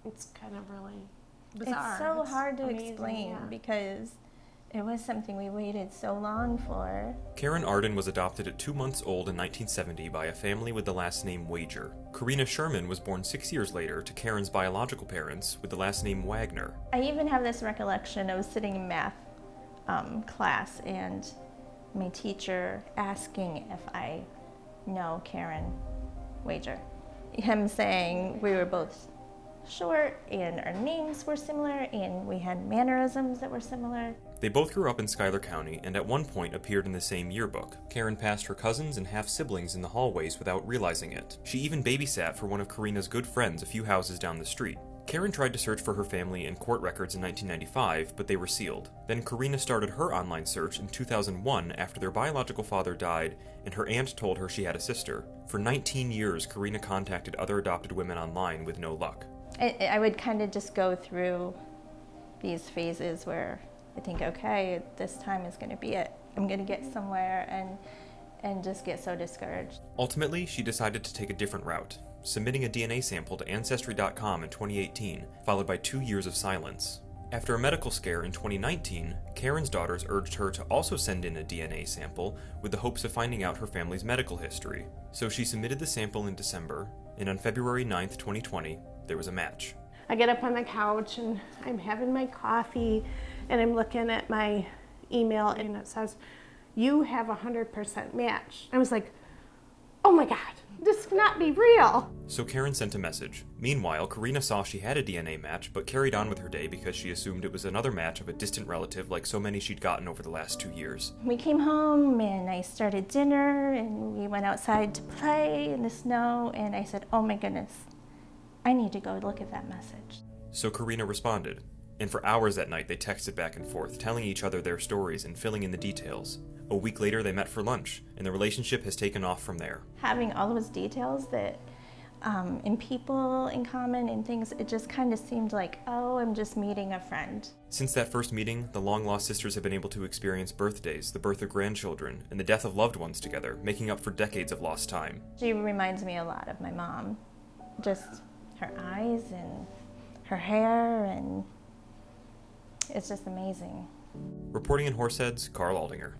It's kind of really bizarre. It's so hard to amazing, explain yeah. because it was something we waited so long for. Karen Arden was adopted at 2 months old in 1970 by a family with the last name Wager. Korina Sherman was born 6 years later to Karen's biological parents with the last name Wagner. I even have this recollection of sitting in math class and my teacher asking if I know Karen Wager. Him saying we were both short and our names were similar and we had mannerisms that were similar. They both grew up in Schuyler County and at one point appeared in the same yearbook. Karen passed her cousins and half-siblings in the hallways without realizing it. She even babysat for one of Korina's good friends a few houses down the street. Karen tried to search for her family in court records in 1995, but they were sealed. Then Korina started her online search in 2001 after their biological father died and her aunt told her she had a sister. For 19 years, Korina contacted other adopted women online with no luck. I would kind of just go through these phases where I think, okay, this time is going to be it. I'm going to get somewhere and just get so discouraged. Ultimately, she decided to take a different route, submitting a DNA sample to Ancestry.com in 2018, followed by 2 years of silence. After a medical scare in 2019, Karen's daughters urged her to also send in a DNA sample with the hopes of finding out her family's medical history. So she submitted the sample in December, and on February 9th, 2020, there was a match. I get up on the couch and I'm having my coffee and I'm looking at my email and it says, "You have 100% match." I was like, oh my God, this cannot be real. So Karen sent a message. Meanwhile, Korina saw she had a DNA match, but carried on with her day because she assumed it was another match of a distant relative like so many she'd gotten over the last 2 years. We came home and I started dinner and we went outside to play in the snow and I said, oh my goodness, I need to go look at that message. So Korina responded, and for hours that night they texted back and forth, telling each other their stories and filling in the details. A week later they met for lunch, and the relationship has taken off from there. Having all those details that and people in common and things, it just kind of seemed like, oh, I'm just meeting a friend. Since that first meeting, the long-lost sisters have been able to experience birthdays, the birth of grandchildren, and the death of loved ones together, making up for decades of lost time. She reminds me a lot of my mom. Just her eyes and her hair, and it's just amazing. Reporting in Horseheads, Carl Aldinger.